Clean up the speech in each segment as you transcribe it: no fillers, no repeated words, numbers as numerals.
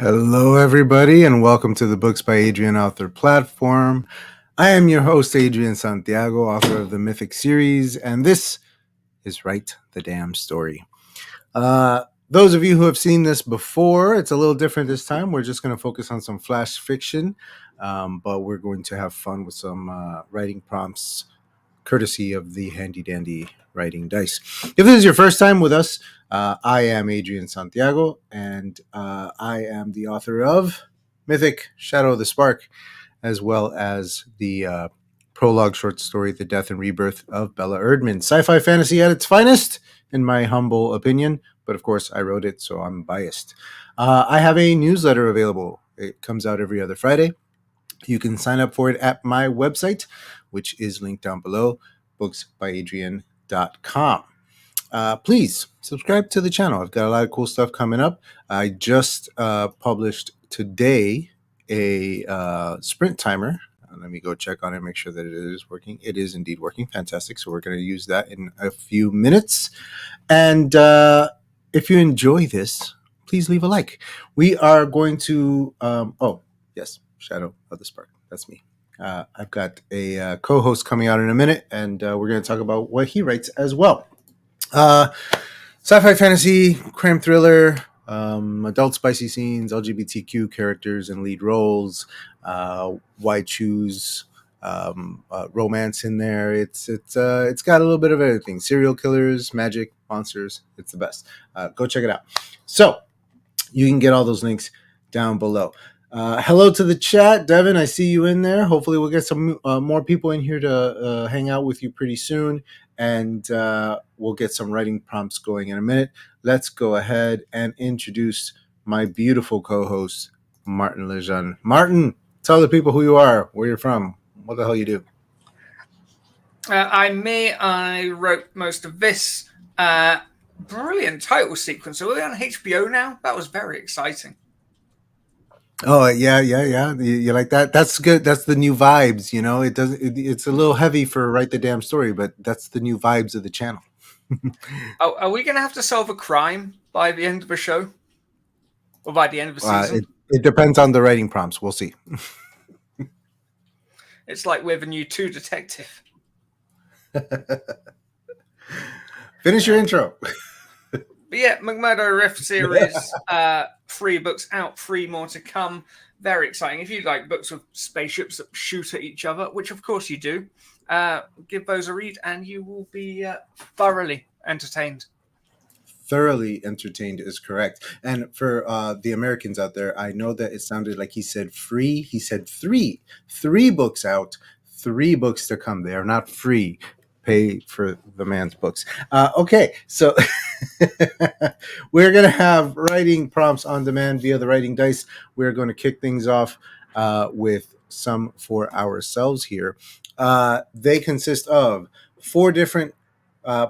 Hello, everybody, and welcome to the Books by Adrian author platform. I am your host, Adrian Santiago, author of the MYTHIC series, and this is Write the Damn Story. Those of you who have seen this before, it's a little different this time. We're just going to focus on some flash fiction, but we're going to have fun with some writing prompts courtesy of the handy dandy writing dice. If this is your first time with us, I am Adrian Santiago, and I am the author of MYTHIC, Shadow of the Spark, as well as the prologue short story, The Death and Rebirth of Bella Erdman. Sci-fi fantasy at its finest, in my humble opinion, but of course I wrote it, so I'm biased. I have a newsletter available. It comes out every other Friday. You can sign up for it at my website, which is linked down below, booksbyadrian.com. Please subscribe to the channel. I've got a lot of cool stuff coming up. I just published today a sprint timer. Let me go check on it, make sure that it is working. It is indeed working. Fantastic. So we're going to use that in a few minutes. And if you enjoy this, please leave a like. We are going to, yes, Shadow of the Spark. That's me. I've got a co-host coming out in a minute, and we're going to talk about what he writes as well. Sci-fi fantasy, crime thriller, adult spicy scenes, LGBTQ characters and lead roles. Why choose romance in there? It's got a little bit of everything. Serial killers, magic, monsters. It's the best. Go check it out. So you can get all those links down below. Hello to the chat, Devin. I see you in there. Hopefully, we'll get some more people in here to hang out with you pretty soon, and we'll get some writing prompts going in a minute. Let's go ahead and introduce my beautiful co-host, Martin Lejeune. Martin, tell the people who you are, where you're from, what the hell you do. I wrote most of this. Brilliant title sequence. Are we on HBO now? That was very exciting. Oh yeah. You like that? That's good. That's the new vibes. You know, it's a little heavy for Write the Damn Story, but that's the new vibes of the channel. Are we going to have to solve a crime by the end of the show, or by the end of the season? It depends on the writing prompts. We'll see. It's like we're the new 2 detective. Finish your intro. But yeah, McMurdo Rift series, 3 books out, 3 more to come. Very exciting. If you like books with spaceships that shoot at each other, which of course you do, give those a read and you will be thoroughly entertained. Thoroughly entertained is correct. And for the Americans out there, I know that it sounded like he said free. He said 3. 3 books out, 3 books to come. They are not free. Pay for the man's books. Okay, so we're going to have writing prompts on demand via the writing dice. We're going to kick things off with some for ourselves here. They consist of 4 different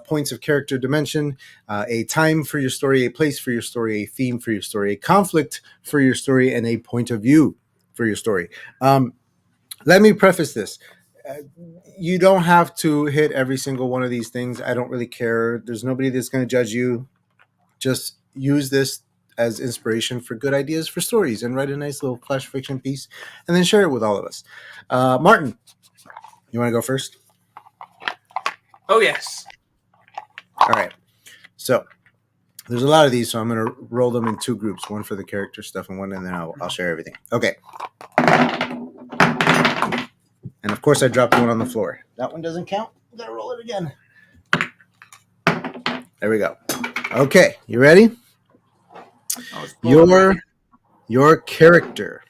points of character dimension, a time for your story, a place for your story, a theme for your story, a conflict for your story, and a point of view for your story. Let me preface this. You don't have to hit every single one of these things. I don't really care. There's nobody that's going to judge you. Just use this as inspiration for good ideas for stories and write a nice little flash fiction piece and then share it with all of us. Martin, you want to go first? Oh, yes. All right. So there's a lot of these, so I'm going to roll them in 2 groups, one for the character stuff and one, and then I'll share everything. Okay. And of course, I dropped one on the floor. That one doesn't count. I'm going to roll it again. There we go. Okay. You ready? Your character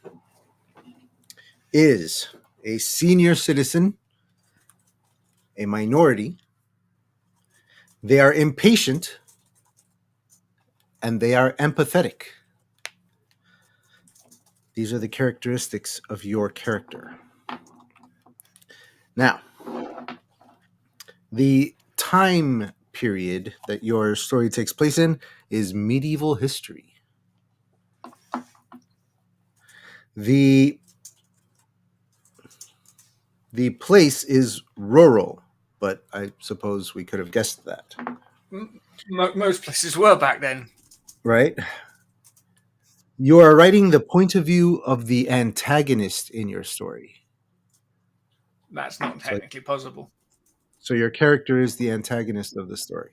is a senior citizen, a minority. They are impatient, and they are empathetic. These are the characteristics of your character. Now, the time period that your story takes place in is medieval history. The place is rural, but I suppose we could have guessed that. Most places were back then. Right? You are writing the point of view of the antagonist in your story. That's not So, technically possible. so your character is the antagonist of the story.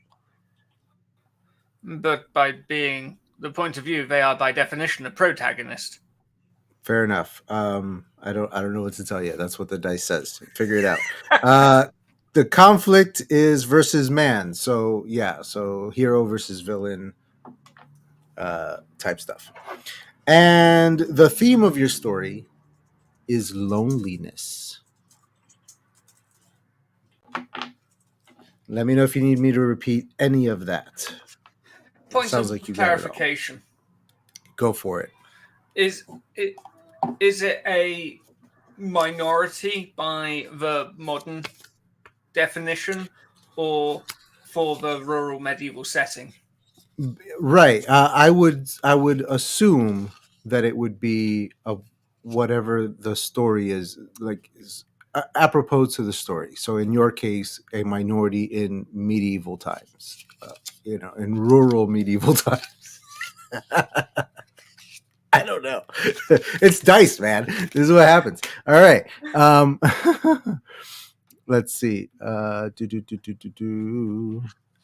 But by being the point of view, they are by definition a protagonist. Fair enough. I don't know what to tell you. That's what the dice says. Figure it out. The conflict is versus man. So yeah, so hero versus villain type stuff. And the theme of your story is loneliness. Let me know if you need me to repeat any of that. Point Sounds of like you got it all. clarification: Go for it. is it is it a minority by the modern definition, or for the rural medieval setting? Right. I would assume that it would be of whatever the story is, like apropos to the story. So in your case, a minority in medieval times, in rural medieval times. I don't know. It's dice, man. This is what happens. All right. Let's see.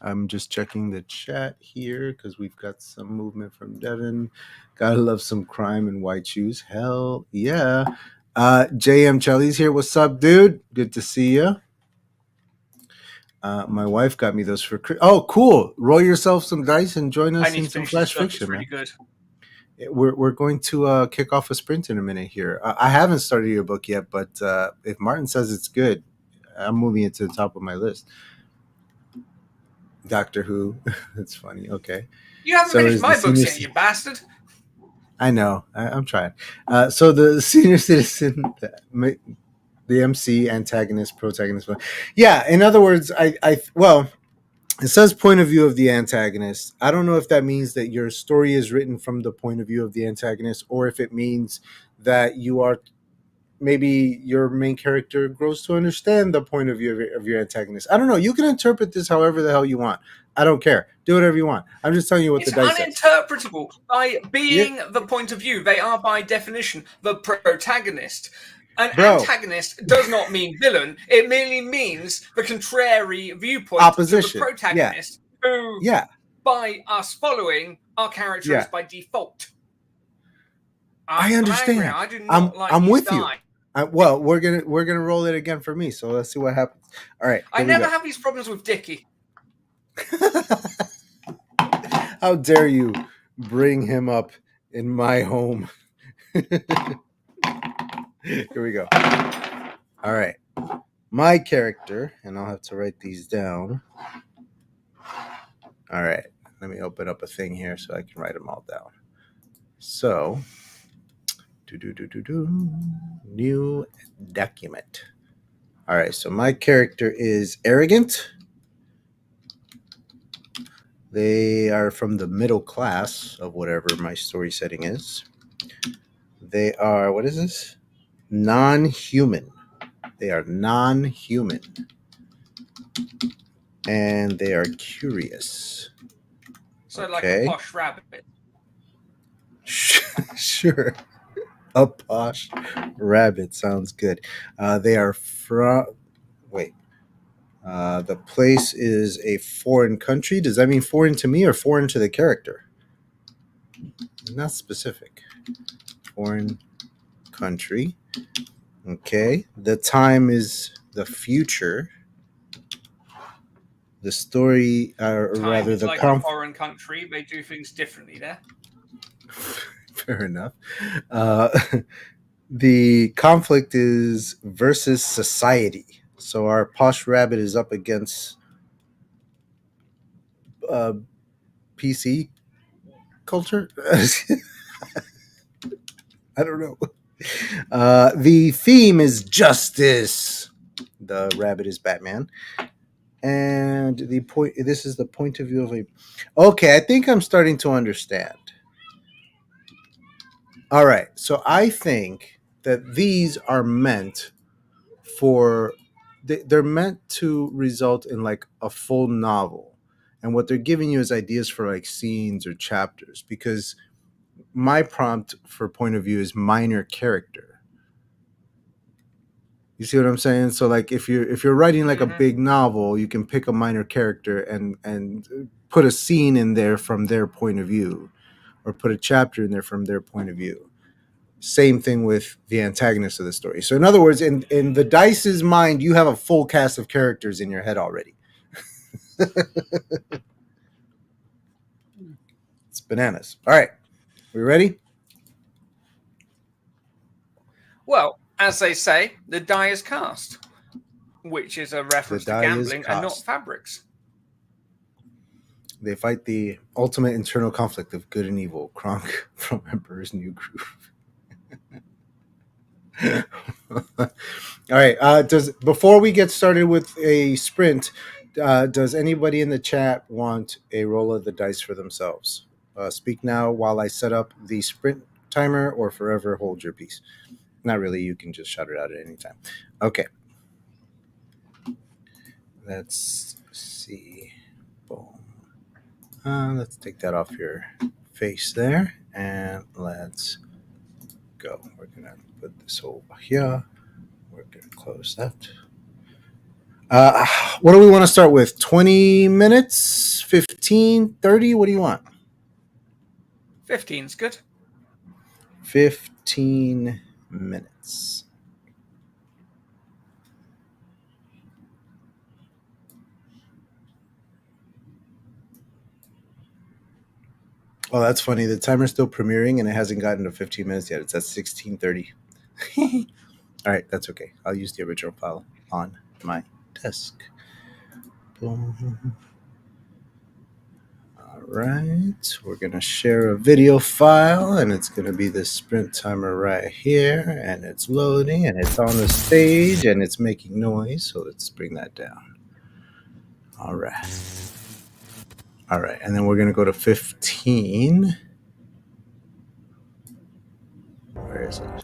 I'm just checking the chat here because we've got some movement from Devin. Gotta love some crime and white shoes. Hell yeah. JM Chelly's here. What's up, dude? Good to see you. My wife got me those for oh, cool. Roll yourself some dice and join I us need in to some finish this flash book. It's fiction, really man. good. We're going to kick off a sprint in a minute here. I haven't started your book yet, but if Martin says it's good, I'm moving it to the top of my list. Doctor Who. That's funny. Okay. You haven't So finished is the my books senior yet, you bastard. I know. I'm trying. So the senior citizen, the MC, antagonist, protagonist. Yeah. In other words, well, it says point of view of the antagonist. I don't know if that means that your story is written from the point of view of the antagonist, or if it means that you are maybe your main character grows to understand the point of view of your antagonist. I don't know. You can interpret this however the hell you want. I don't care. Do whatever you want. I'm just telling you what It's the dice says. uninterpretable by Yeah, being the point of view. They are by definition the protagonist. An bro. antagonist does not mean villain. It merely means the contrary viewpoint to the Opposition. Yeah. protagonist, who, Yeah. by us following, our character is Yeah. by default. I I'm angry. understand. I do I'm not like I'm these with you. die. Well, we're gonna roll it again for me. So let's see what happens. All right, I here we never go. have these problems with Dickie. How dare you bring him up in my home? Here we go. All right. My character, and I'll have to write these down. All right. Let me open up a thing here so I can write them all down. So, new document. All right. So my character is arrogant. They are from the middle class of whatever my story setting is. They are, what is this? Non-human. They are non-human. And they are curious. So, like a Okay. posh rabbit. Sure. A posh rabbit sounds good. They are from. Wait. The place is a foreign country. Does that mean foreign to me or foreign to the character? Not specific. Foreign country. Okay. The time is the future. The story, or Time rather, is the like a foreign country. They do things differently there. Fair enough. Uh, the conflict is versus society. So our posh rabbit is up against uh, PC culture. I don't know. The theme is justice. The rabbit is Batman, and the point. This is the point of view of a. Okay, I think I'm starting to understand. All right, so I think that these are meant for. They're meant to result in like a full novel, and what they're giving you is ideas for like scenes or chapters because my prompt for point of view is minor character. You see what I'm saying? So like if you're writing like a Mm-hmm. big novel, you can pick a minor character and put a scene in there from their point of view, or put a chapter in there from their point of view. Same thing with the antagonist of the story. So in other words, in the dice's mind, you have a full cast of characters in your head already. It's bananas. All right, we ready? Well, as they say, the die is cast, which is a The reference to die is gambling and not cast. fabrics. They fight the ultimate internal conflict of good and evil. Kronk from Emperor's New Groove. All right. Does before we get started with a sprint, does anybody in the chat want a roll of the dice for themselves? Speak now while I set up the sprint timer, or forever hold your peace. Not really. You can just shout it out at any time. Okay. Let's see. Boom. Let's take that off your face there, and let's go. We're gonna put this over here. We're gonna close that. What do we want to start with? 20 minutes? 15? 30? What do you want? 15's good. 15 minutes. Oh, that's funny. The timer's still premiering and it hasn't gotten to 15 minutes yet. It's at 16:30. All right, that's okay. I'll use the original file on my desk. Boom. All right, we're going to share a video file, and it's going to be this sprint timer right here, and it's loading, and it's on the stage, and it's making noise, so let's bring that down. All right. All right, and then we're going to go to 15. Where is it?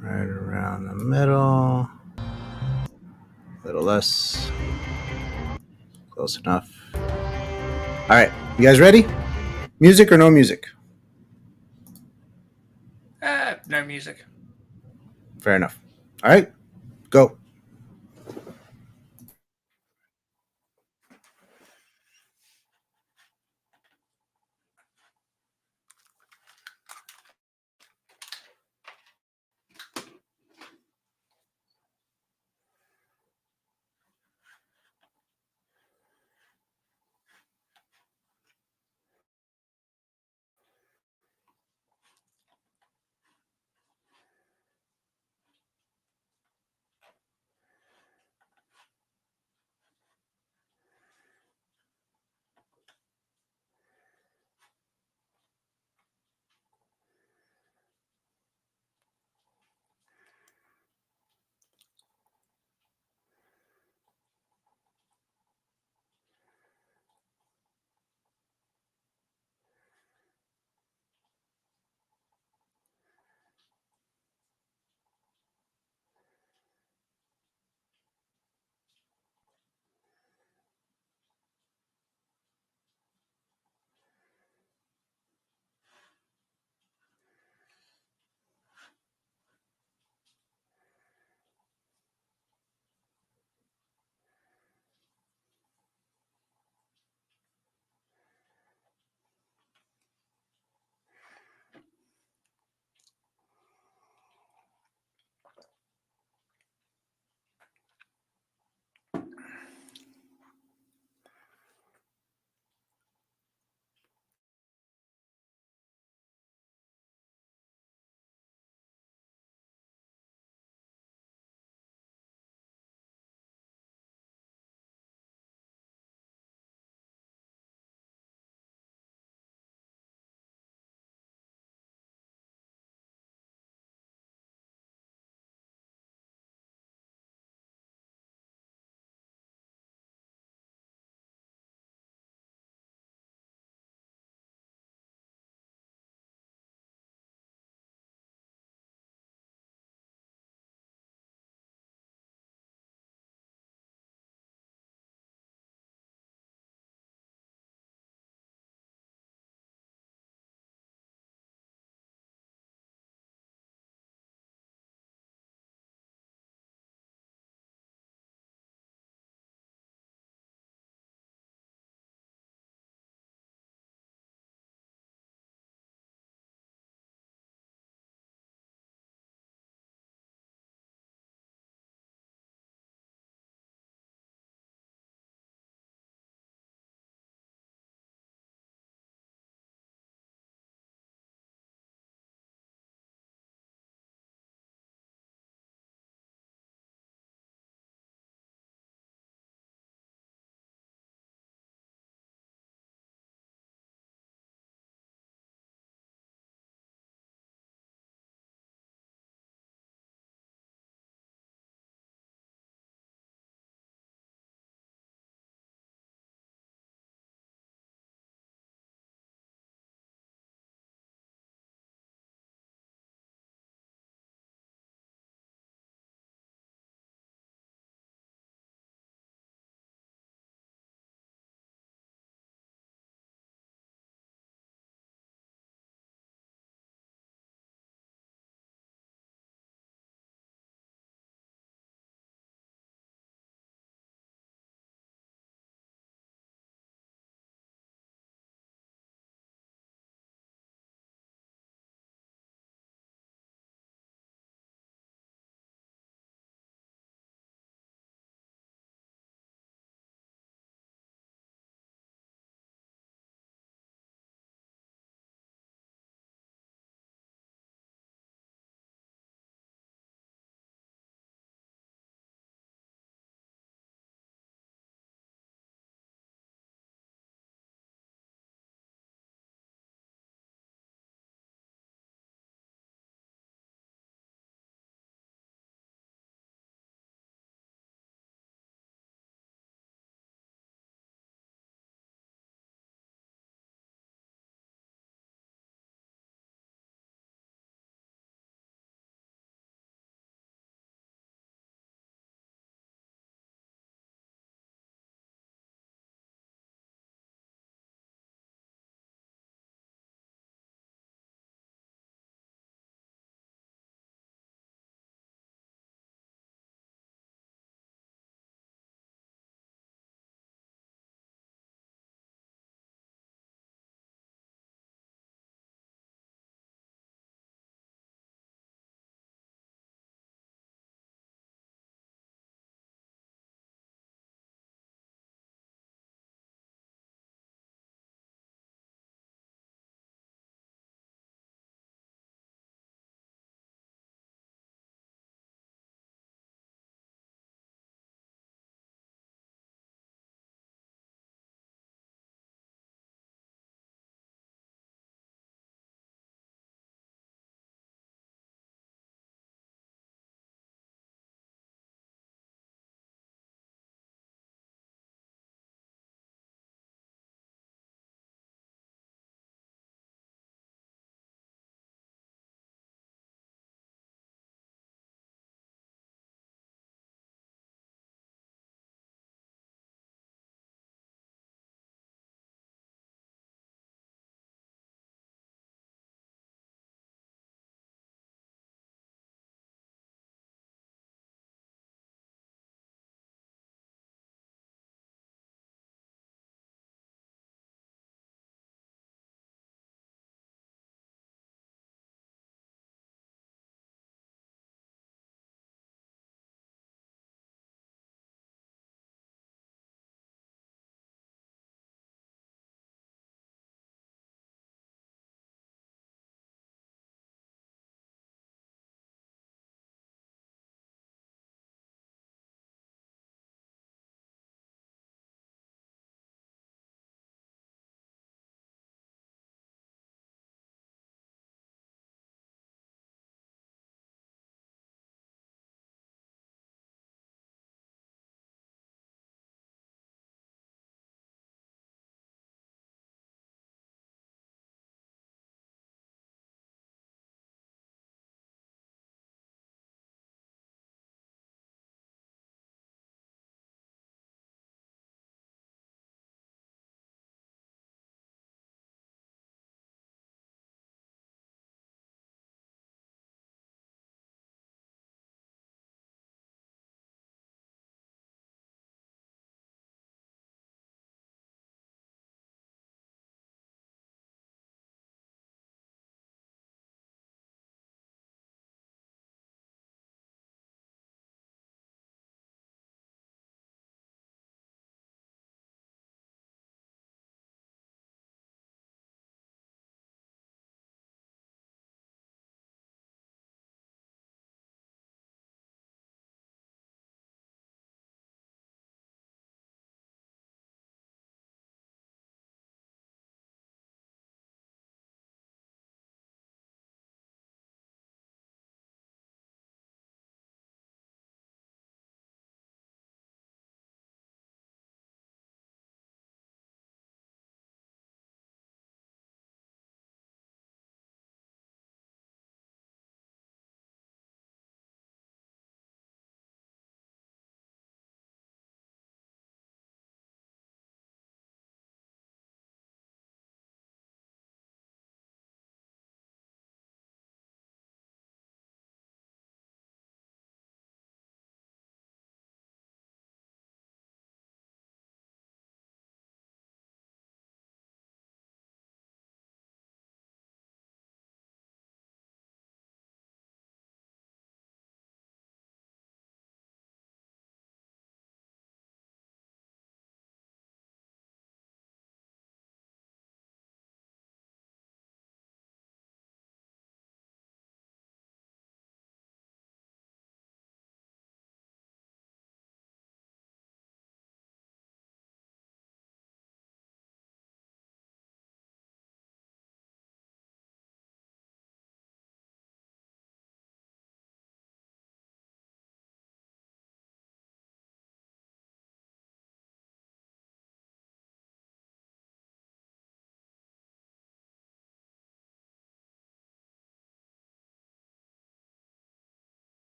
Right around the middle. A little less. Close enough. All right, you guys ready? Music or no music? No music. Fair enough. All right, go.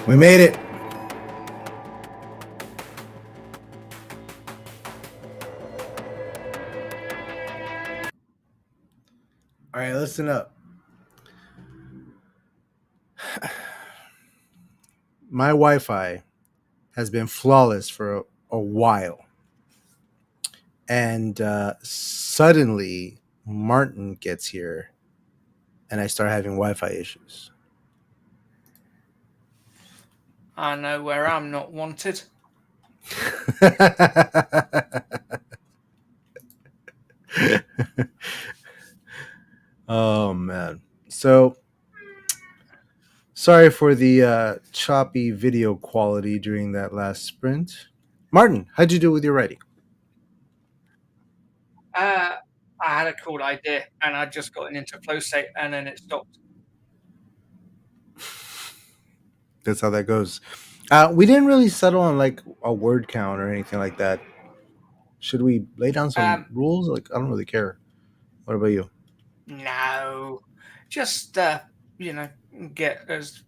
We made it. All right, listen up. My Wi-Fi has been flawless for a while, and suddenly Martin gets here, and I start having Wi-Fi issues. I know where I'm not wanted. Oh man. So sorry for the choppy video quality during that last sprint. Martin, how'd you do with your writing? I had a cool idea, and I just got into a flow state, and then it stopped. That's how that goes. We didn't really settle on like a word count or anything like that. Should we lay down some rules? Like, I don't really care. What about you? No, just get as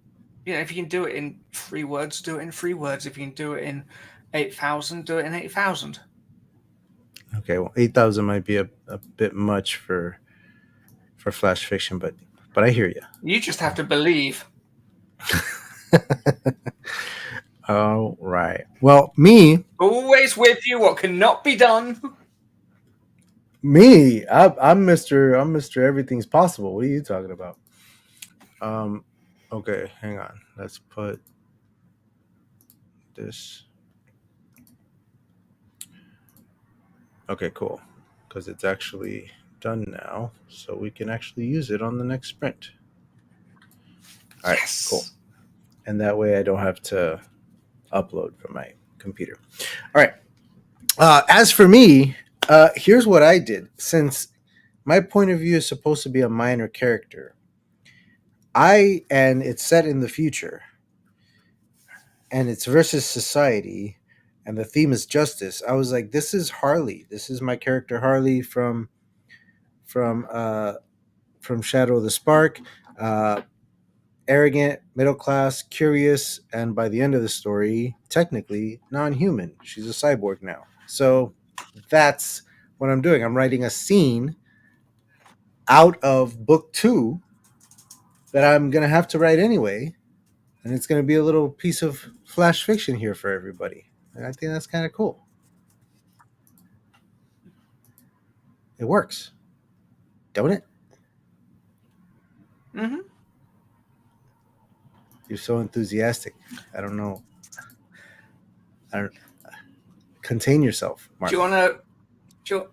if you can do it in 3 words, do it in 3 words. If you can do it in 8,000, do it in 8,000. Okay, well, 8,000 might be a bit much for flash fiction, but I hear you. You just have to believe. All right. Well, me always with you what cannot be done. I'm Mr. Everything's possible. What are you talking about? Okay, hang on. Let's put this. Okay, cool. Because it's actually done now, so we can actually use it on the next sprint. All right, yes. Cool. And that way I don't have to upload from my computer. All right. As for me, here's what I did. Since my point of view is supposed to be a minor character, and it's set in the future, and it's versus society, and the theme is justice. I was like, this is Harley. This is my character Harley from Shadow of the Spark. Arrogant, middle class, curious, and by the end of the story, technically non-human. She's a cyborg now. So that's what I'm doing. I'm writing a scene out of book 2 that I'm going to have to write anyway. And it's going to be a little piece of flash fiction here for everybody. And I think that's kind of cool. It works. Don't it? Mm-hmm. You're so enthusiastic. I don't know. Contain yourself, Mark. Do you want to...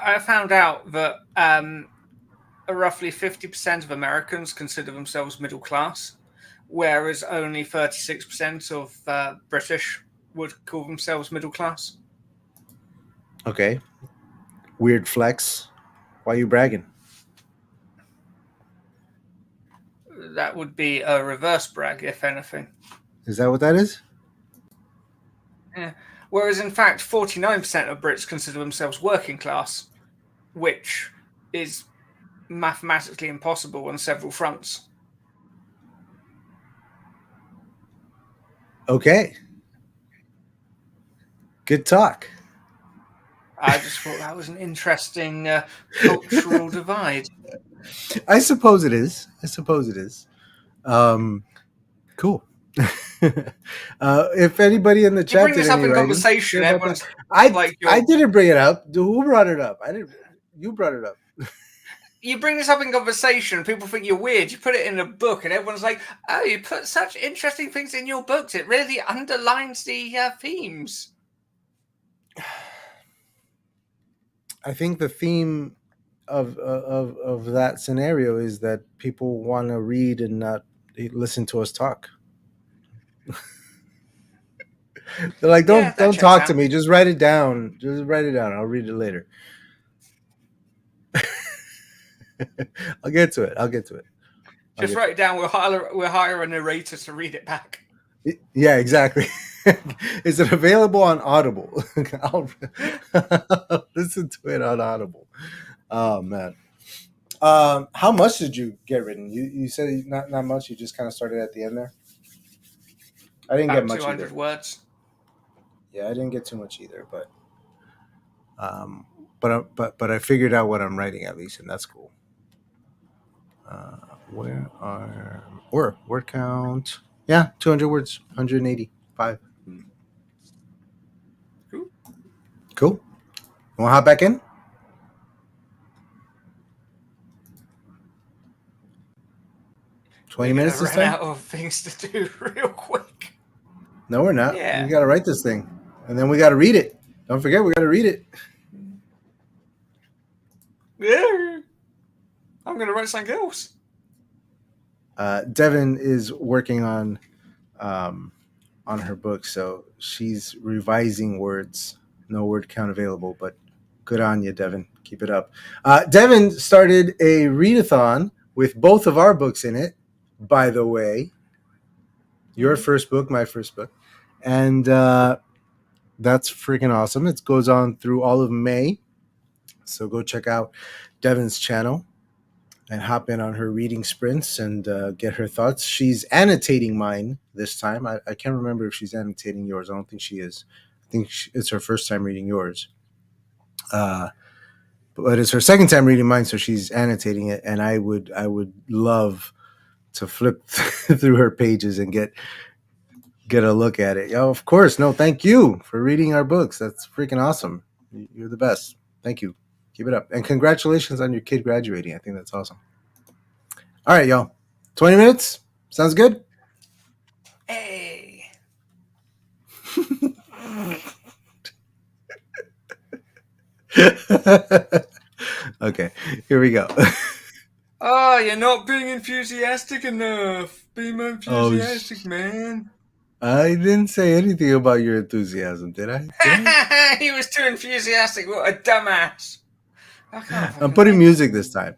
I found out that roughly 50% of Americans consider themselves middle class, whereas only 36% of British would call themselves middle class. Okay. Weird flex. Why are you bragging? That would be a reverse brag, if anything. Is that what that is? Yeah. Whereas, in fact, 49% of Brits consider themselves working class, which is mathematically impossible on several fronts. Okay. Good talk. I just thought that was an interesting cultural divide. I suppose it is. Cool. If anybody in the chat bring this up in conversation, everyone's I didn't bring it up. Who brought it up? I didn't. You brought it up. You bring this up in conversation, people think you're weird. You put it in a book, and everyone's like, "Oh, you put such interesting things in your books. It really underlines the themes." I think the theme of that scenario is that people want to read and not listen to us talk. They're like, don't talk to me. Just write it down. I'll read it later. I'll get to it. Just write it down. We'll hire a narrator to read it back. Yeah, exactly. Is it available on Audible? I'll listen to it on Audible. Oh man. How much did you get written? You said not much. You just kind of started at the end there. I didn't get About much 200 either. words. Yeah, I didn't get too much either, um, but I figured out what I'm writing at least, and that's cool. Where are word count? Yeah, 200 words, 185. Cool. Cool. Want to hop back in? 20 We're going minutes to this run time? out of things to do real quick. No, we're not. We Yeah. got to write this thing, and then we got to read it. Don't forget, we got to read it. Yeah. I'm going to write something else. Devin is working um, on her book, so she's revising words. No word count available, but good on you, Devin. Keep it up. Devin started a readathon with both of our books in it, by the way. Your first book, my first book. And that's freaking awesome. It goes on through all of May. So go check out Devin's channel and hop in on her reading sprints and get her thoughts. She's annotating mine this time. I can't remember if she's annotating yours. I don't think she is. I think it's her first time reading yours. But it's her second time reading mine, so she's annotating it. And I would love to flip through her pages and get a look at it. Oh, of course. No, thank you for reading our books. That's freaking awesome. You're the best. Thank you. Keep it up. And congratulations on your kid graduating. I think that's awesome. All right, y'all. 20 minutes? Sounds good? Hey. Okay, here we go. Oh, you're not being enthusiastic enough. Be more enthusiastic, man. I didn't say anything about your enthusiasm, did I? He was too enthusiastic. What a dumbass. I can't I'm fucking putting wait. music this time.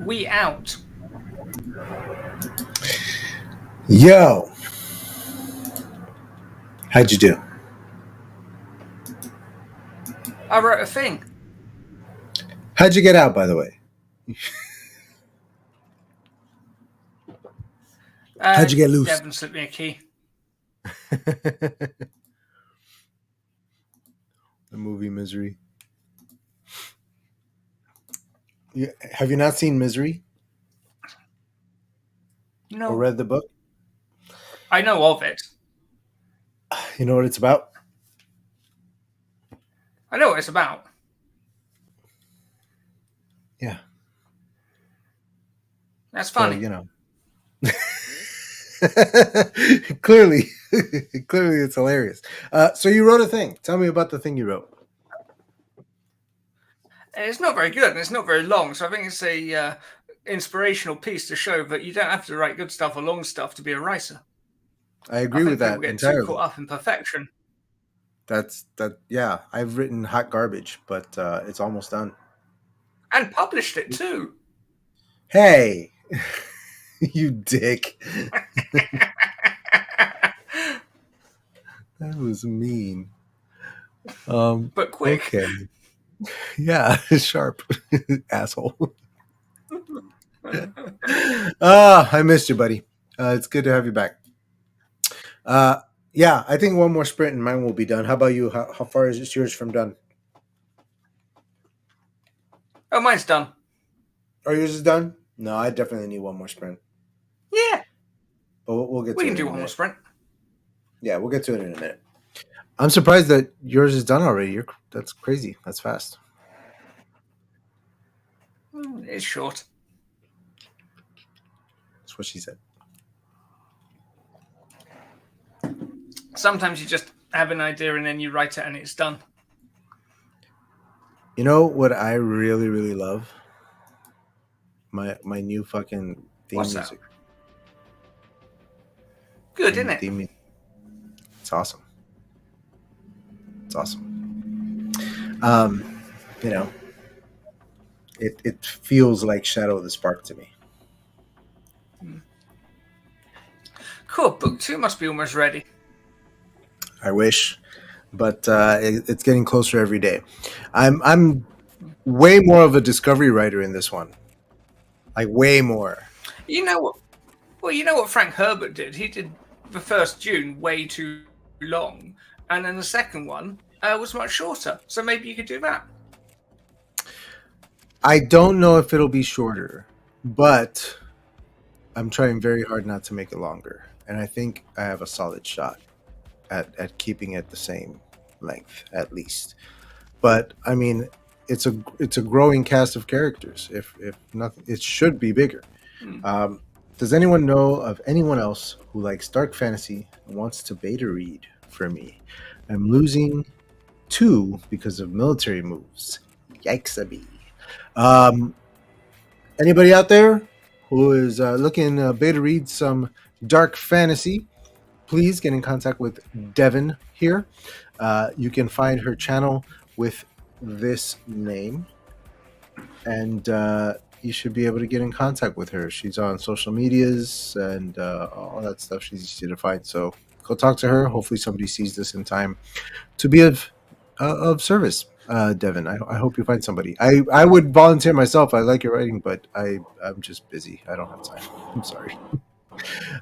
We out. Yo, how'd you do? I wrote a thing. How'd you get out, by the way? How'd you get loose? Devin slipped me a key. The movie Misery. Have you not seen Misery? No. Or read the book? I know of it. You know what it's about? I know what it's about. Yeah. That's funny. So, you know. clearly it's hilarious. So you wrote a thing. Tell me about the thing you wrote. It's not very good and it's not very long, so I think it's a inspirational piece to show that you don't have to write good stuff or long stuff to be a writer. I agree with that people get entirely. too caught up in perfection. Yeah, I've written hot garbage, but it's almost done. And published it too. Hey, you dick. That was mean. But quick. Okay. Yeah, sharp. Asshole. I missed you, buddy. It's good to have you back. Yeah, I think one more sprint and mine will be done. How about you? How far is yours from done? Oh, mine's done. Oh, yours is done? No, I definitely need one more sprint. Yeah. But we'll get to it. We can do one more sprint. Yeah, we'll get to it in a minute. I'm surprised that yours is done already. That's crazy. That's fast. It's short. That's what she said. Sometimes you just have an idea and then you write it and it's done. You know what I really, really love? My new fucking theme What's music. that? Good, isn't it? Theme music. It's awesome. It's awesome. You know, it feels like Shadow of the Spark to me. Cool. Book 2 must be almost ready. I wish, but it's getting closer every day. I'm way more of a discovery writer in this one. Like way more. You know what? Well, you know what Frank Herbert did? He did the first Dune way too long, and then the second one was much shorter. So maybe you could do that. I don't know if it'll be shorter, but I'm trying very hard not to make it longer. And I think I have a solid shot at keeping it the same length, at least. But I mean, it's a growing cast of characters. If nothing, it should be bigger. Does anyone know of anyone else who likes dark fantasy and wants to beta read for me? I'm losing 2 because of military moves. Yikes-a-bee. Anybody out there who is looking beta read some dark fantasy, please get in contact with Devin here. You can find her channel with this name, and you should be able to get in contact with her. She's on social medias and all that stuff. She's easy to find. So go talk to her. Hopefully somebody sees this in time to be of service. Devin, I hope you find somebody. I would volunteer myself. I like your writing, but I'm just busy. I don't have time. I'm sorry.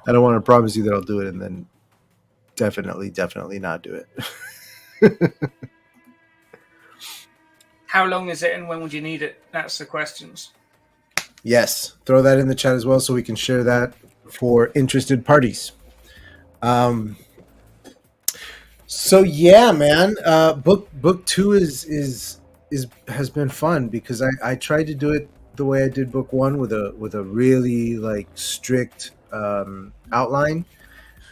I don't want to promise you that I'll do it and then definitely not do it. How long is it and when would you need it? That's the questions. Yes, throw that in the chat as well so we can share that for interested parties. So yeah, man, book 2 is has been fun because I tried to do it the way I did book 1 with a really like strict outline,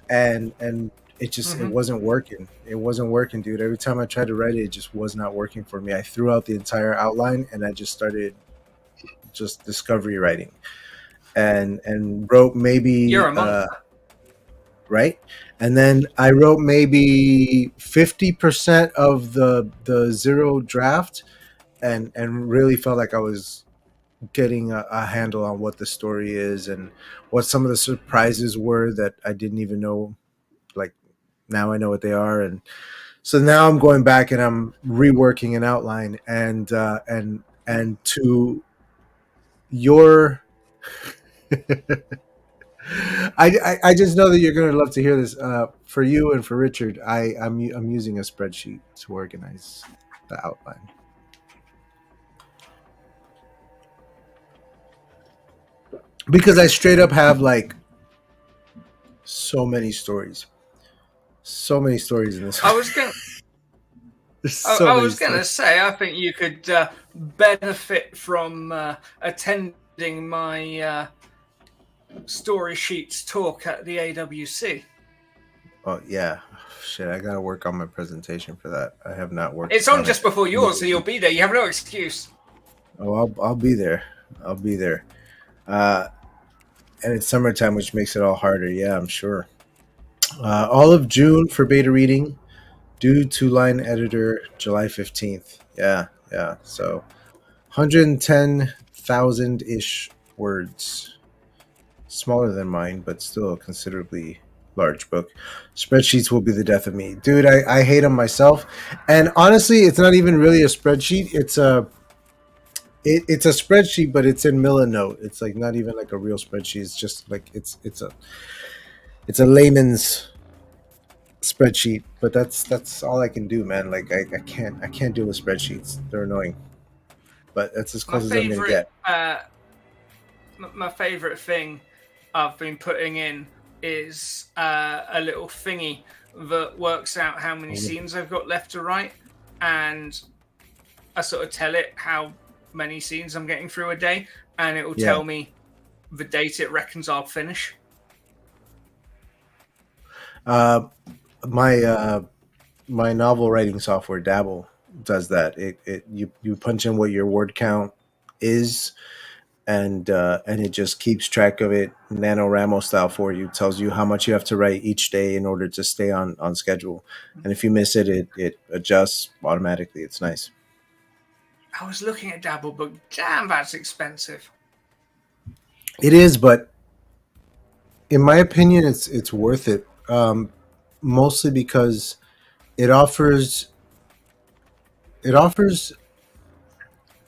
and it just it wasn't working. It wasn't working, dude. Every time I tried to write it just was not working for me. I threw out the entire outline and I just started just discovery writing, and wrote maybe You're a monk. Right, and then I wrote maybe 50% of the zero draft, and really felt like I was getting a handle on what the story is and what some of the surprises were that I didn't even know. Like now I know what they are, and so now I'm going back and I'm reworking an outline, and to your I just know that you're going to love to hear this. For you and for Richard, I'm using a spreadsheet to organize the outline because I straight up have like so many stories in this. I was going. There's so I many was going to stories. say, I think you could benefit from attending my story sheets talk at the AWC. Oh yeah, shit! I gotta work on my presentation for that. I have not worked It's on on it. just before yours, so you'll be there. You have no excuse. Oh, I'll be there. I'll be there. Uh, and it's summertime, which makes it all harder. Yeah, I'm sure. All of June for beta reading, due to line editor July 15th. Yeah, yeah. So 110,000 ish words. Smaller than mine, but still a considerably large book. Spreadsheets will be the death of me. Dude, I hate them myself. And honestly, it's not even really a spreadsheet. It's a spreadsheet, but it's in Milanote. It's like not even like a real spreadsheet. It's just like it's a layman's spreadsheet. But that's all I can do, man. Like I can't deal with spreadsheets. They're annoying. But that's as My close as I'm gonna favorite, get. my favorite thing I've been putting in is a little thingy that works out how many scenes I've got left to write, and I sort of tell it how many scenes I'm getting through a day, and it will Yeah. tell me the date it reckons I'll finish. Uh, my my novel writing software Dabble does that. You punch in what your word count is, and it just keeps track of it NaNoWriMo style for you. Tells you how much you have to write each day in order to stay on schedule. And if you miss it, it adjusts automatically. It's nice. I was looking at Dabble, but damn, that's expensive. It is, but in my opinion, it's worth it. Mostly because it offers it offers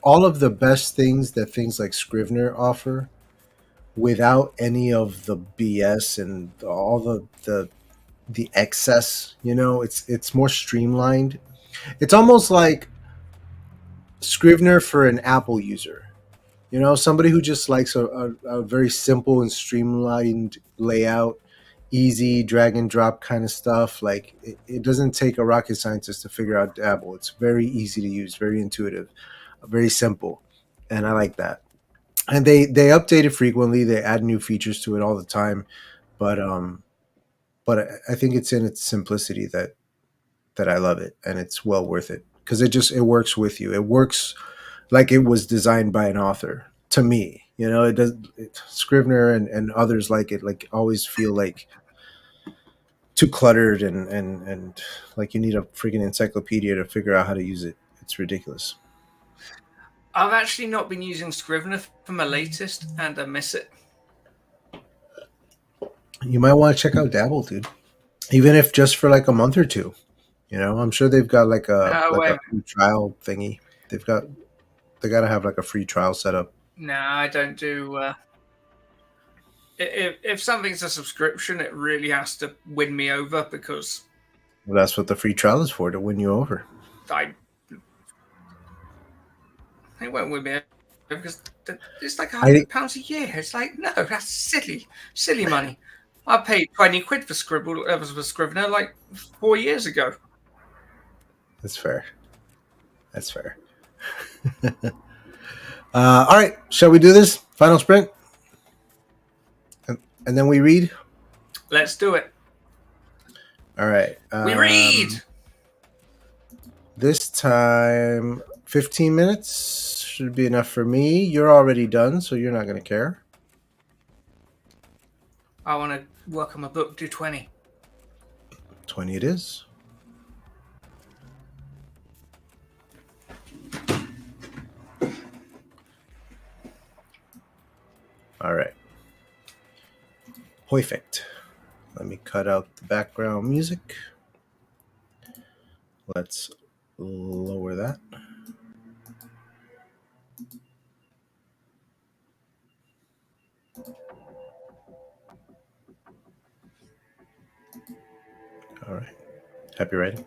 all of the best things that things like Scrivener offer without any of the BS and all the excess. It's more streamlined. It's almost like Scrivener for an Apple user. Somebody who just likes a very simple and streamlined layout, easy drag and drop kind of stuff. Like it doesn't take a rocket scientist to figure out Dabble. It's very easy to use, very intuitive, very simple, and I like that. And they update it frequently. They add new features to it all the time, but I think it's in its simplicity that I love it, and it's well worth it because it works with you. It works like it was designed by an author. To me, it does. Scrivener and others like it like always feel like too cluttered and like you need a freaking encyclopedia to figure out how to use it. It's ridiculous. I've actually not been using Scrivener for my latest, and I miss it. You might want to check out Dabble, dude. Even if just for like a month or two. I'm sure they've got like a No, wait. free trial thingy. They got to have like a free trial set up. No, I don't do. If something's a subscription, it really has to win me over because Well, that's what the free trial is for, to win you over. I. It won't win me over because it's like £100 a year. It's like, no, that's silly money. I paid 20 quid for Scrivener like 4 years ago. That's fair. That's fair. All right, shall we do this final sprint, and then we read? Let's do it. All right. We read. This time, 15 minutes should be enough for me. You're already done, so you're not going to care. I want to work on my book. Do 20. 20 it is. Perfect. Let me cut out the background music. Let's lower that. All right. Happy writing.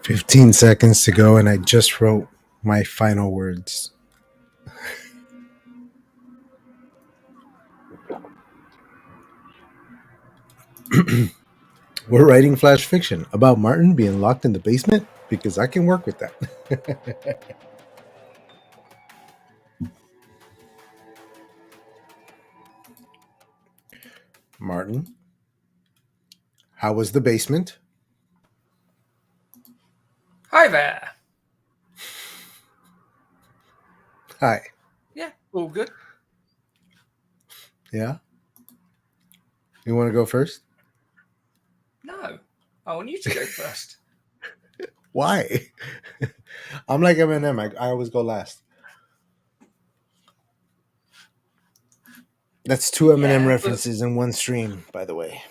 15 seconds to go, and I just wrote my final words. We're writing flash fiction about Martin being locked in the basement because I can work with that. Martin, how was the basement? Hi there. Hi. Yeah, all good. Yeah? You want to go first? No, I want you to go first. Why? I'm like Eminem. I always go last. That's two Eminem Yeah, but references in one stream, by the way.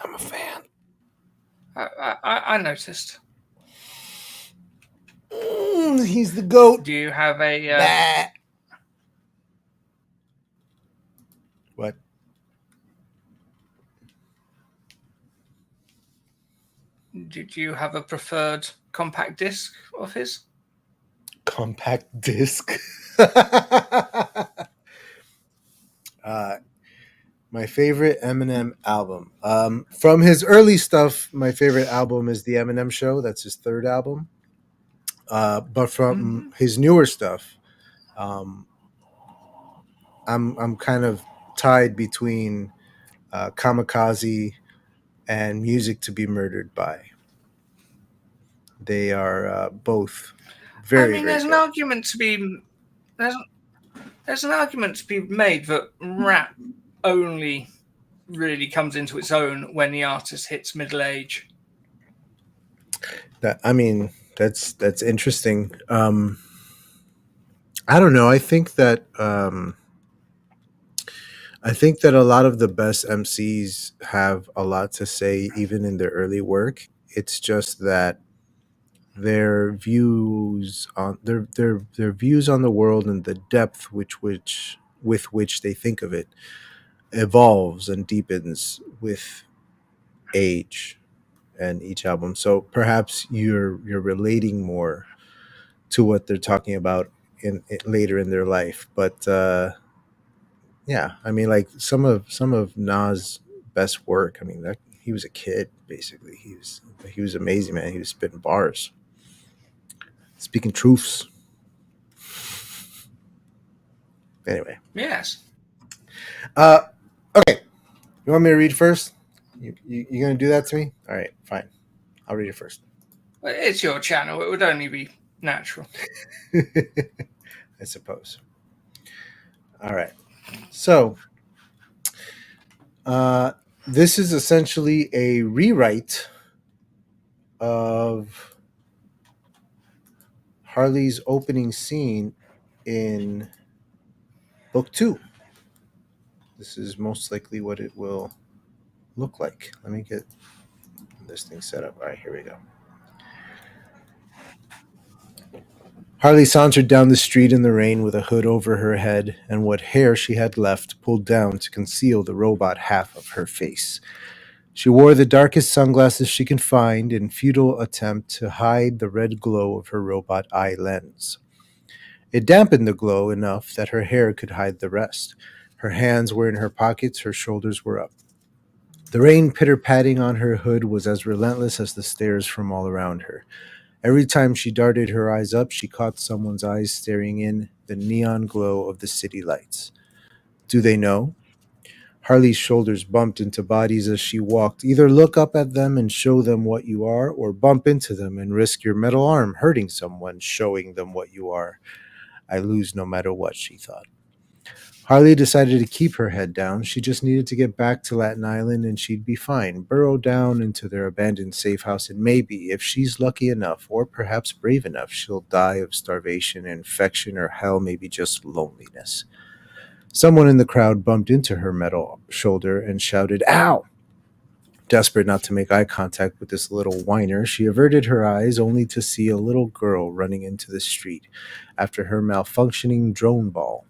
I'm a fan. I noticed. He's the GOAT. Do you have a Bah. What? did you have a preferred compact disc of his? Compact disc. uh, my favorite Eminem album. From his early stuff, my favorite album is The Eminem Show. That's his third album. But from Mm-hmm. his newer stuff, um, I'm kind of tied between Kamikaze and Music to Be Murdered By. They are both I very, mean, very there's an good. argument to be there's there's an argument to be made that rap only really comes into its own when the artist hits middle age. I mean, that's interesting. I don't know. I think that a lot of the best MCs have a lot to say, even in their early work. It's just that their views on the world and the depth which with which they think of it evolves and deepens with age and each album. So perhaps you're relating more to what they're talking about later in their life. But yeah, I mean, like some of Nas' best work. I mean, that he was a kid basically. He was amazing, man. He was spitting bars, speaking truths. Anyway, Yes, uh, okay. You want me to read first? You gonna do that to me? All right, fine. I'll read it first. it's your channel. It would only be natural. I suppose. All right. So, uh, this is essentially a rewrite of Harley's opening scene in book two. This is most likely what it will look like. Let me get this thing set up. All right, here we go. Harley sauntered down the street in the rain with a hood over her head and what hair she had left pulled down to conceal the robot half of her face. She wore the darkest sunglasses she could find in futile attempt to hide the red glow of her robot eye lens. It dampened the glow enough that her hair could hide the rest. Her hands were in her pockets, her shoulders were up. The rain pitter-patting on her hood was as relentless as the stares from all around her. Every time she darted her eyes up, she caught someone's eyes staring in the neon glow of the city lights. Do they know? Harley's shoulders bumped into bodies as she walked. Either look up at them and show them what you are, or bump into them and risk your metal arm hurting someone, showing them what you are. I lose no matter what, she thought. Harley decided to keep her head down. She just needed to get back to Latin Island and she'd be fine. Burrow down into their abandoned safe house, and maybe, if she's lucky enough, or perhaps brave enough, she'll die of starvation, infection, or hell, maybe just loneliness. Someone in the crowd bumped into her metal shoulder and shouted, "Ow!" Desperate not to make eye contact with this little whiner, she averted her eyes only to see a little girl running into the street after her malfunctioning drone ball.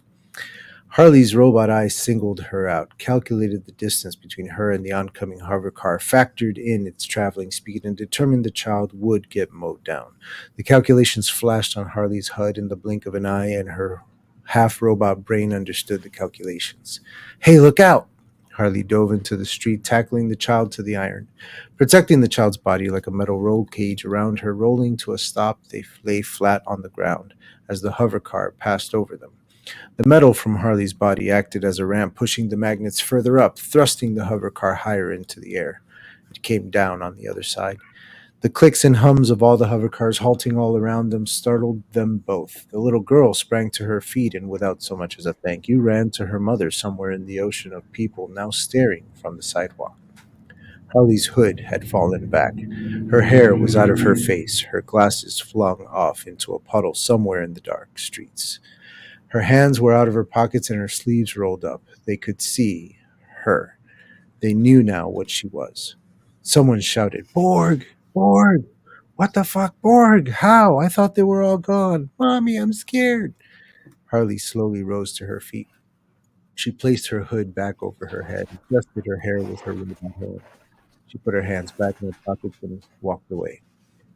Harley's robot eye singled her out, calculated the distance between her and the oncoming hover car, factored in its traveling speed, and determined the child would get mowed down. The calculations flashed on Harley's HUD in the blink of an eye, and her half robot brain understood the calculations. Hey, look out! Harley dove into the street, tackling the child to the iron. Protecting the child's body like a metal roll cage around her, rolling to a stop, they lay flat on the ground as the hover car passed over them. The metal from Harley's body acted as a ramp, pushing the magnets further up, thrusting the hover car higher into the air. It came down on the other side. The clicks and hums of all the hover cars halting all around them startled them both. The little girl sprang to her feet and, without so much as a thank you, ran to her mother somewhere in the ocean of people now staring from the sidewalk. Harley's hood had fallen back. Her hair was out of her face, her glasses flung off into a puddle somewhere in the dark streets. Her hands were out of her pockets and her sleeves rolled up. They could see her. They knew now what she was. Someone shouted, Borg! Borg! What the fuck, Borg? How? I thought they were all gone. Mommy, I'm scared. Harley slowly rose to her feet. She placed her hood back over her head and dusted her hair with her ribbon hand. She put her hands back in her pockets and walked away.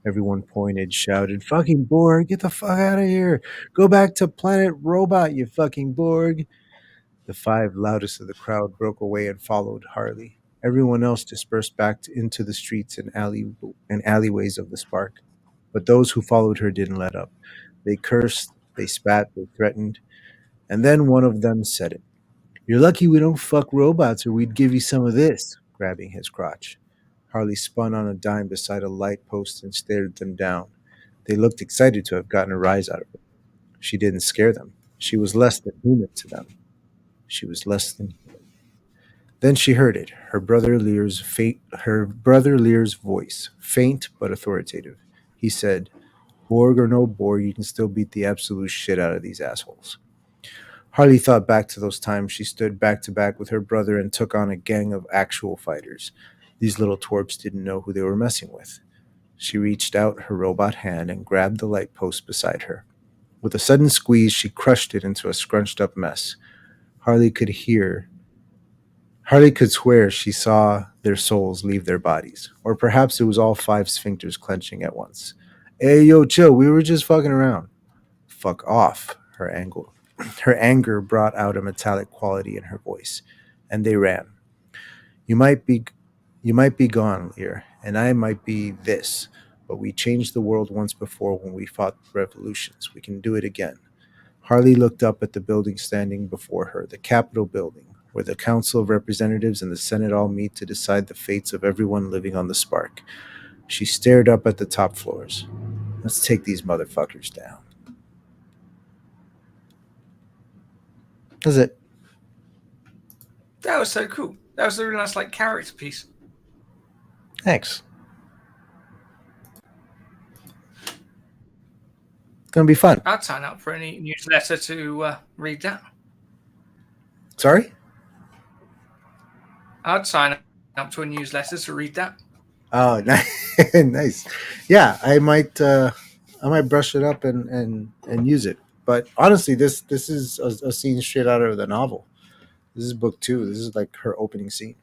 Everyone pointed, shouted, Fucking Borg, get the fuck out of here. Go back to Planet Robot, you fucking Borg. The five loudest of the crowd broke away and followed Harley. Everyone else dispersed back into the streets and alleyways of the Spark. But those who followed her didn't let up. They cursed, they spat, they threatened, and then one of them said it. You're lucky we don't fuck robots or we'd give you some of this, grabbing his crotch. Harley spun on a dime beside a light post and stared them down. They looked excited to have gotten a rise out of her. She didn't scare them. She was less than human to them. She was less than human. Then she heard it, her brother Lear's voice, faint but authoritative. He said, Borg or no Borg, you can still beat the absolute shit out of these assholes. Harley thought back to those times she stood back to back with her brother and took on a gang of actual fighters. These little twerps didn't know who they were messing with. She reached out her robot hand and grabbed the light post beside her. With a sudden squeeze, she crushed it into a scrunched up mess. Harley could hear Harley could swear she saw their souls leave their bodies. Or perhaps it was all five sphincters clenching at once. Hey, yo, chill, we were just fucking around. Fuck off, her anger brought out a metallic quality in her voice, and they ran. You might be you might be gone, Lear, and I might be this, but we changed the world once before when we fought revolutions. We can do it again. Harley looked up at the building standing before her, the Capitol building, where the Council of Representatives and the Senate all meet to decide the fates of everyone living on the Spark. She stared up at the top floors. Let's take these motherfuckers down. That's it. That was so cool. That was a really nice, like, character piece. Thanks. It's gonna be fun. I'd sign up for any newsletter to read that. Sorry? I'd sign up to a newsletter to read that. Oh, nice. Nice. Yeah, I might brush it up and use it. But honestly, this is a scene straight out of the novel. This is book 2. This is like her opening scene.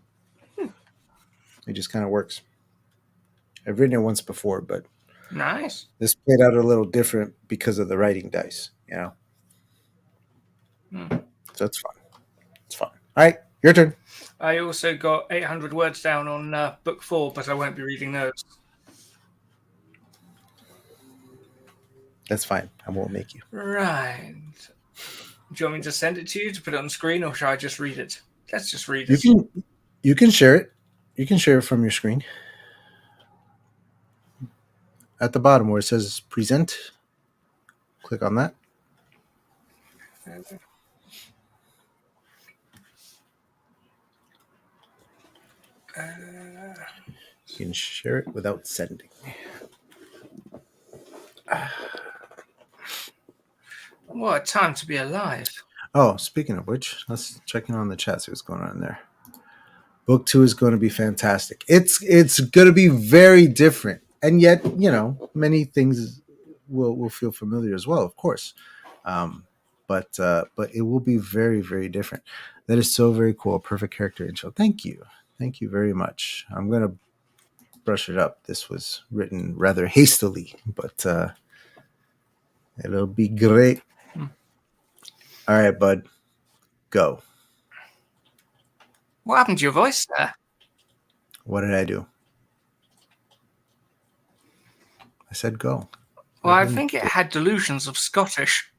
It just kind of works. I've written it once before, but Nice. this played out a little different because of the writing dice. You know, so it's fun. It's fun. All right, your turn. I also got 800 words down on book 4, but I won't be reading those. That's fine. I won't make you. Right. Do you want me to send it to you to put it on screen, or should I just read it? Let's just read it. You can share it. You can share it from your screen. At the bottom where it says present, click on that. You can share it without sending. What a time to be alive. Oh, speaking of which, let's check in on the chat, see what's going on in there. Book 2 is going to be fantastic. It's going to be very different. And yet, you know, many things will feel familiar as well, of course. but it will be very, very different. That is so very cool. Perfect character intro. Thank you very much. I'm gonna brush it up. This was written rather hastily, but it'll be great. All right, bud, go. What happened to your voice there? What did I do? I said go. Well, I think it had delusions of Scottish.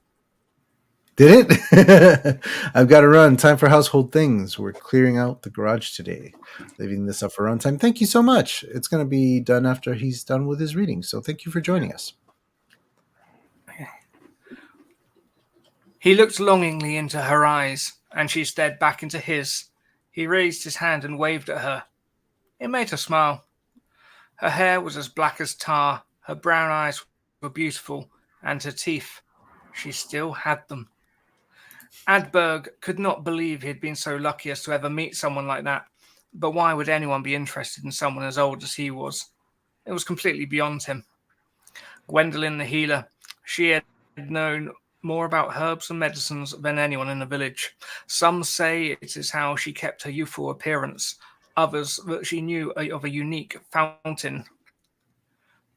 Did it? I've got to run. Time for household things. We're clearing out the garage today, leaving this up for runtime. Thank you so much. It's going to be done after he's done with his reading. So thank you for joining us. He looked longingly into her eyes, and she stared back into his. He raised his hand and waved at her. It made her smile. Her hair was as black as tar, her brown eyes were beautiful, and her teeth, she still had them. Adberg could not believe he had been so lucky as to ever meet someone like that, but why would anyone be interested in someone as old as he was? It was completely beyond him. Gwendolyn the healer, she had known more about herbs and medicines than anyone in the village. Some say it is how she kept her youthful appearance, others that she knew of a unique fountain.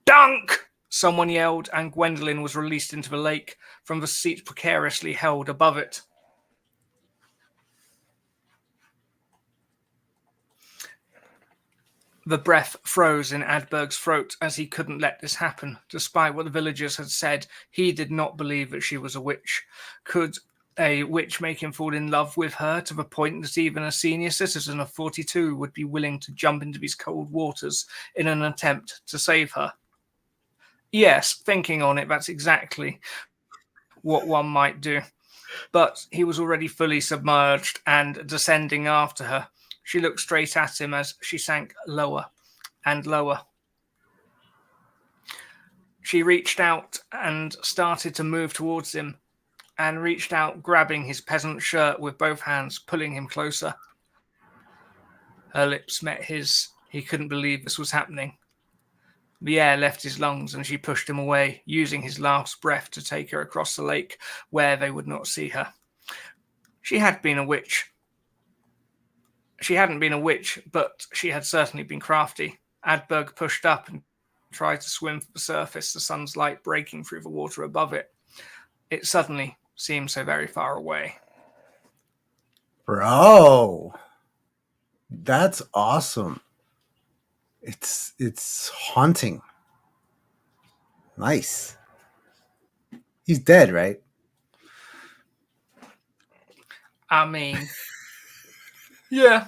Dunk! Someone yelled, and Gwendolyn was released into the lake from the seat precariously held above it. The breath froze in Adberg's throat as he couldn't let this happen. Despite what the villagers had said, he did not believe that she was a witch. Could a witch make him fall in love with her to the point that even a senior citizen of 42 would be willing to jump into these cold waters in an attempt to save her? Yes, thinking on it, that's exactly what one might do. But he was already fully submerged and descending after her. She looked straight at him as she sank lower and lower. She reached out and started to move towards him, and reached out, grabbing his peasant shirt with both hands, pulling him closer. Her lips met his. He couldn't believe this was happening. The air left his lungs, and she pushed him away, using his last breath to take her across the lake where they would not see her. She had been a witch. She hadn't been a witch, but she had certainly been crafty. Adberg pushed up and tried to swim for the surface, the sun's light breaking through the water above it. It suddenly seemed so very far away. Bro, that's awesome. It's haunting. Nice. He's dead, right? I mean, yeah.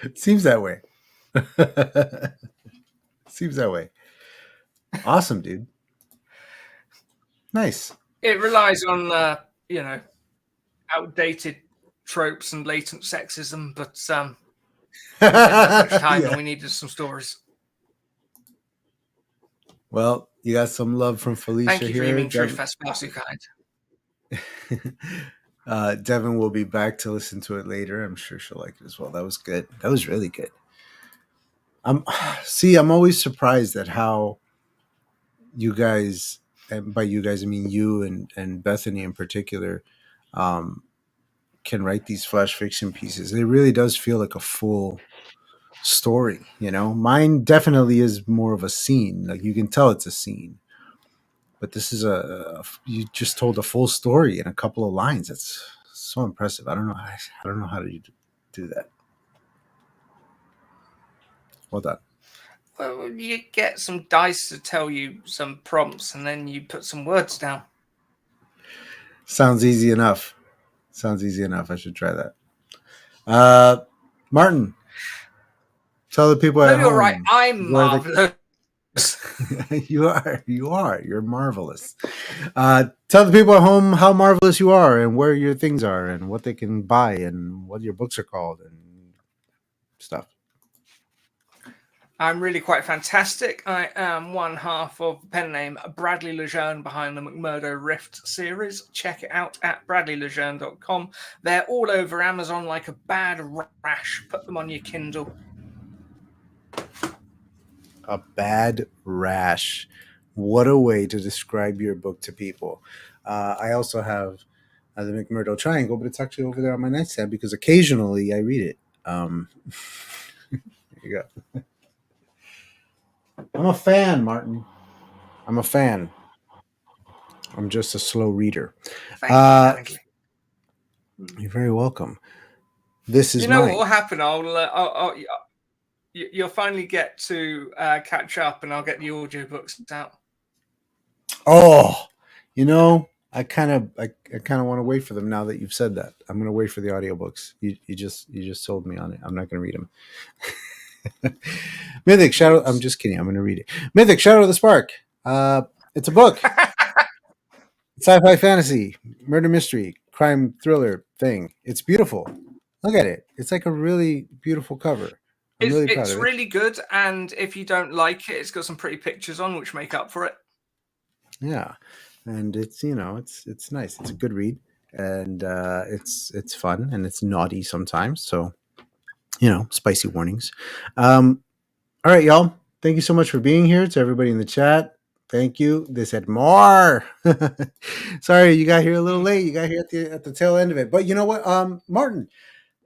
It seems that way. Seems that way. Awesome, dude. Nice. It relies on, outdated tropes and latent sexism, but we didn't have much time and we needed some stories. Well, you got some love from Felicia Thank you here. for your truth, that's far too kind. Devin will be back to listen to it later. I'm sure she'll like it as well. That was good. That was really good. I'm always surprised at how you guys, and by you guys I mean you and Bethany in particular, can write these flash fiction pieces. It really does feel like a full story, you know. Mine definitely is more of a scene. Like you can tell it's a scene. But this is you just told a full story in a couple of lines. That's so impressive. I don't know how to do that. Well done. Well, you get some dice to tell you some prompts, and then you put some words down. Sounds easy enough. I should try that. Martin, tell the people at home. You're right. I'm marvelous. You are. You're marvelous. Tell the people at home how marvelous you are and where your things are and what they can buy and what your books are called and stuff. I'm really quite fantastic. I am one half of the pen name Bradley Lejeune behind the McMurdo Rift series. Check it out at bradleylejeune.com. They're all over Amazon like a bad rash. Put them on your Kindle. A bad rash. What a way to describe your book to people. I also have the McMurdo Triangle, but it's actually over there on my nightstand because occasionally I read it. There you go. I'm a fan, Martin. I'm a fan. I'm just a slow reader. Thank you Uh, kindly. you're very welcome. This is You know what mine. will happen? You'll finally get to catch up, and I'll get the audiobooks out. Oh, I kind of want to wait for them now that you've said that. I'm going to wait for the audiobooks. You just sold me on it. I'm not going to read them. Mythic Shadow. I'm just kidding. I'm going to read it. Mythic Shadow of the Spark. It's a book. Sci-fi fantasy, murder mystery, crime thriller thing. It's beautiful. Look at it. It's like a really beautiful cover. I'm really proud It's of it. really good, and if you don't like it, it's got some pretty pictures on, which make up for it. Yeah, and it's it's nice. It's a good read, and it's fun and it's naughty sometimes. So spicy warnings. All right, y'all. Thank you so much for being here. To everybody in the chat, thank you. They said more. Sorry, you got here a little late. You got here at the tail end of it. But you know what, Martin,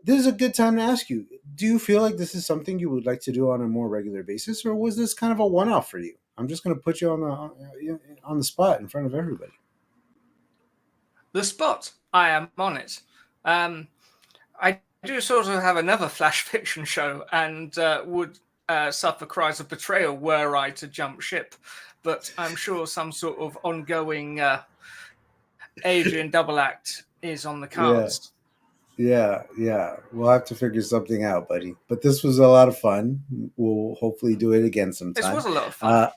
this is a good time to ask you. Do you feel like this is something you would like to do on a more regular basis, or was this kind of a one-off for you? I'm just going to put you on the spot in front of everybody. The spot. I am on it. I do sort of have another flash fiction show, and would suffer cries of betrayal were I to jump ship. But I'm sure some sort of ongoing Adrian double act is on the cards. Yeah. We'll have to figure something out, buddy. But this was a lot of fun. We'll hopefully do it again sometime. This was a lot of fun.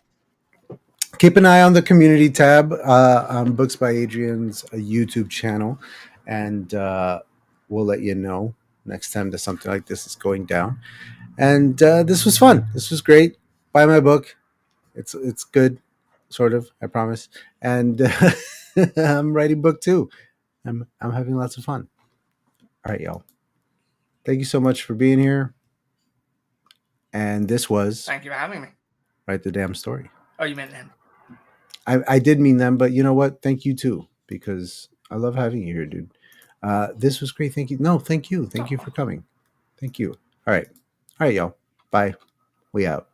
Keep an eye on the community tab on Books by Adrian's YouTube channel, and we'll let you know next time that something like this is going down. And this was fun. This was great. Buy my book. It's good, sort of. I promise. And I'm writing book 2. I'm having lots of fun. All right, y'all. Thank you so much for being here. And this was Thank you for having me. Write the Damn Story. Oh, you meant them. I did mean them, but you know what? Thank you too, because I love having you here, dude. This was great. Thank you. No, thank you. Thank you for coming. Thank you. All right, y'all. Bye. We out.